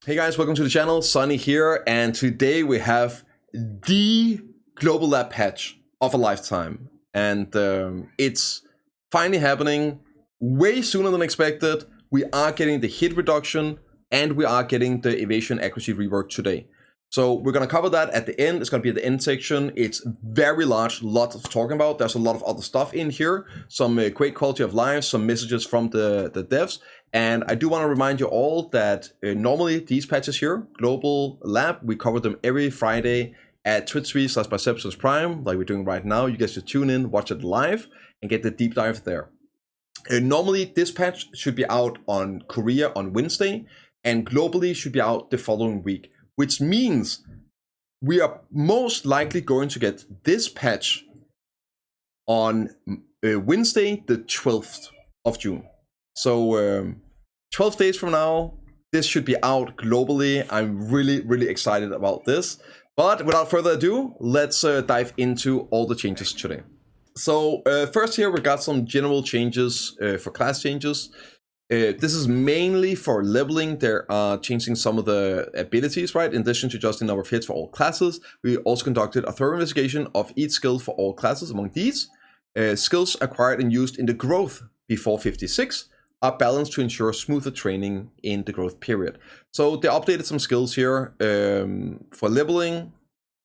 Hey guys, welcome to the channel. Sunny here, and today we have the global lab patch of a lifetime, and it's finally happening way sooner than expected. We are getting the hit reduction, and we are getting the evasion accuracy rework today. So we're gonna cover that at the end. It's gonna be at the end section. It's very large, lots of talking about. There's a lot of other stuff in here, some great quality of life, some messages from the devs. And I do want to remind you all that normally these patches here, Global Lab, we cover them every Friday at twitch.tv/bprimegaming, like we're doing right now. You guys should tune in, watch it live, and get the deep dive there. Normally, this patch should be out on Korea on Wednesday, and globally should be out the following week, which means we are most likely going to get this patch on Wednesday, the 12th of June. So 12 days from now, this should be out globally. I'm really excited about this. But without further ado, let's dive into all the changes today. So first here, we got some general changes for class changes. This is mainly for leveling. They're changing some of the abilities, right? In addition to just the number of hits for all classes, we also conducted a thorough investigation of each skill for all classes. Among these, skills acquired and used in the growth before 56 are balanced to ensure smoother training in the growth period. So they updated some skills here for leveling.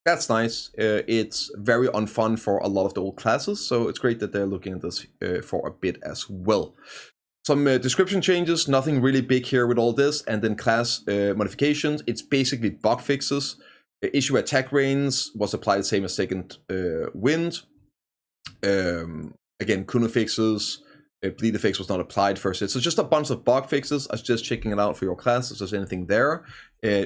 That's nice. It's very unfun for a lot of the old classes, so it's great that they're looking at this for a bit as well. Some description changes, nothing really big here with all this, and then class modifications. It's basically bug fixes. Issue attack range was applied the same as second wind. Again, Kuno fixes. Bleed effects was not applied first hit. So just a bunch of bug fixes. I was just checking it out for your class if there's anything there.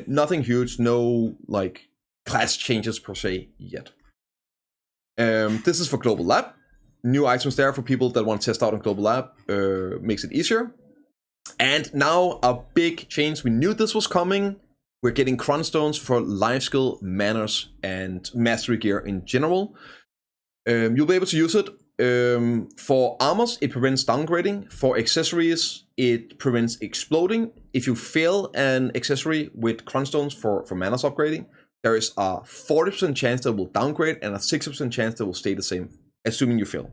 Nothing huge, no like class changes per se yet. This is for Global Lab. New items there for people that want to test out on Global Lab. Makes it easier. And now a big change. We knew this was coming. We're getting Cron Stones for Lifeskill, Manners, and Mastery Gear in general. You'll be able to use it. For armors, it prevents downgrading. For accessories, it prevents exploding. If you fail an accessory with Cron Stones for Manners upgrading, there is a 40% chance that will downgrade and a 60% chance that will stay the same, assuming you fail.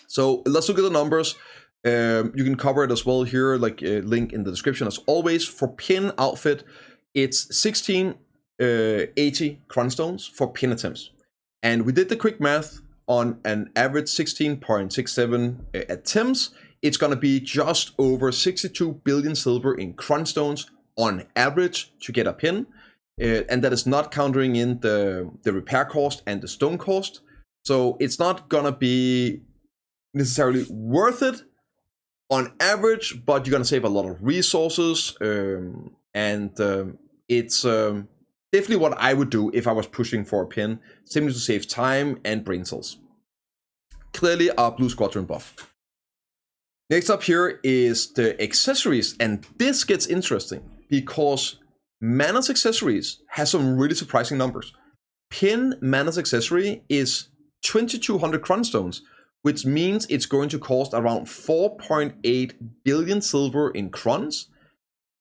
So let's look at the numbers. You can cover it as well here, like a link in the description as always. For pin outfit, it's 1680 Cron Stones for pin attempts. And we did the quick math. On an average 16.67 attempts, it's going to be just over 62 billion silver in Cron Stones on average to get a pin. And that is not countering in the repair cost and the stone cost. So it's not going to be necessarily worth it on average, but you're going to save a lot of resources. It's definitely what I would do if I was pushing for a pin, simply to save time and brain cells. Clearly a blue squadron buff. Next up here is the accessories, and this gets interesting because Manners accessories has some really surprising numbers. Pin Manners accessory is 2200 Cron Stones, which means it's going to cost around 4.8 billion silver in crons.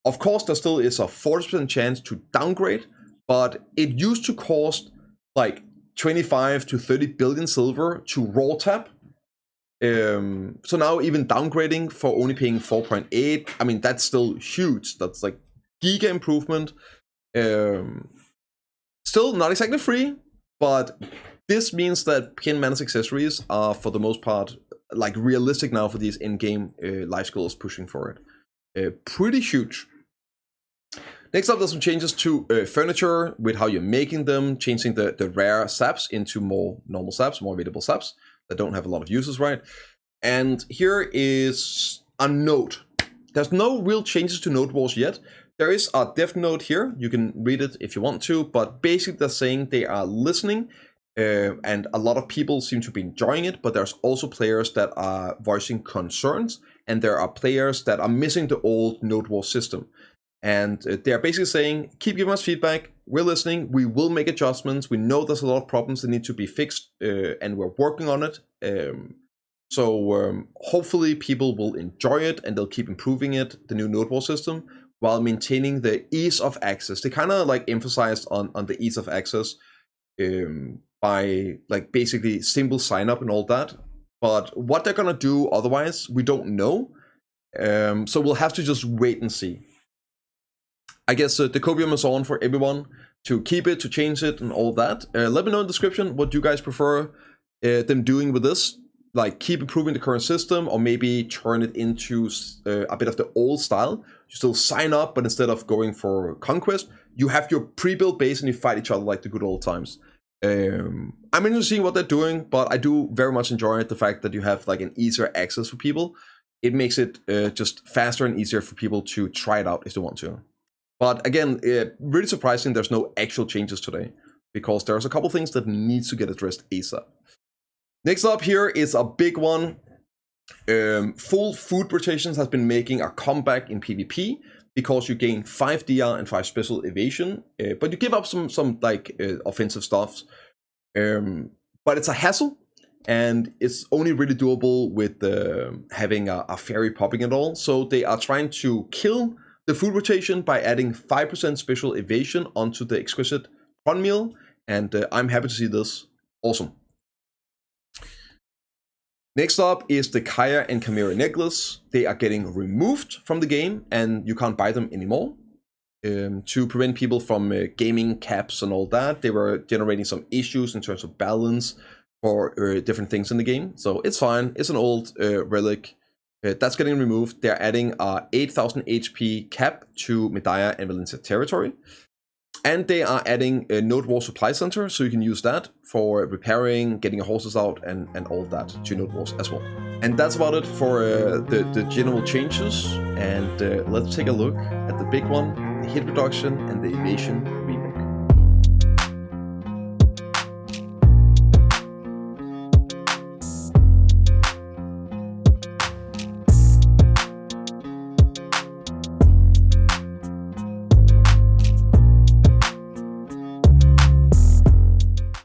Of course, there still is a 40% chance to downgrade, but it used to cost like 25 to 30 billion silver to raw tap. So now even downgrading for only paying 4.8, I mean, that's still huge. That's like giga improvement. Still not exactly free, but this means that pin Manners accessories are for the most part like realistic now for these in-game life skills pushing for it. Pretty huge. Next up, there's some changes to furniture with how you're making them, changing the rare saps into more normal saps, more available saps that don't have a lot of uses, right? And here is a note. There's no real changes to Nodewars yet. There is a dev note here. You can read it if you want to, but basically they're saying they are listening and a lot of people seem to be enjoying it, but there's also players that are voicing concerns, and there are players that are missing the old Nodewar system. And they're basically saying, keep giving us feedback, we're listening, we will make adjustments, we know there's a lot of problems that need to be fixed, and we're working on it. So hopefully people will enjoy it and they'll keep improving it, the new Nodewar system. while maintaining the ease of access. They kind of like emphasized on the ease of access by like basically simple sign up and all that. But what they're gonna do otherwise, we don't know. So we'll have to just wait and see. I guess the Copium is on for everyone to keep it, to change it, and all that. Let me know in the description what you guys prefer them doing with this. Like keep improving the current system, or maybe turn it into a bit of the old style. You still sign up, but instead of going for conquest, you have your pre-built base and you fight each other like the good old times. I'm interested to see what they're doing, but I do very much enjoy the fact that you have like an easier access for people. It makes it just faster and easier for people to try it out if they want to. But again, really surprising there's no actual changes today, because there's a couple things that needs to get addressed ASAP. Next up here is a big one. Full food rotations has been making a comeback in PvP because you gain 5 DR and 5 special evasion, but you give up some like offensive stuff. But it's a hassle, and it's only really doable with having a fairy popping it all. So they are trying to kill the food rotation by adding 5% special evasion onto the exquisite Cron Meal, and I'm happy to see this. Awesome. Next up is the Kaya and Chimera necklace. They are getting removed from the game, and you can't buy them anymore. To prevent people from gaming caps and all that. They were generating some issues in terms of balance for different things in the game. So it's fine. It's an old relic. That's getting removed. They're adding a 8,000 HP cap to Medaya and Valencia territory. And they are adding a Nodewar supply center, so you can use that for repairing, getting your horses out, and all that to Nodewars as well. And that's about it for the general changes. And let's take a look at the big one, the hit reduction and the evasion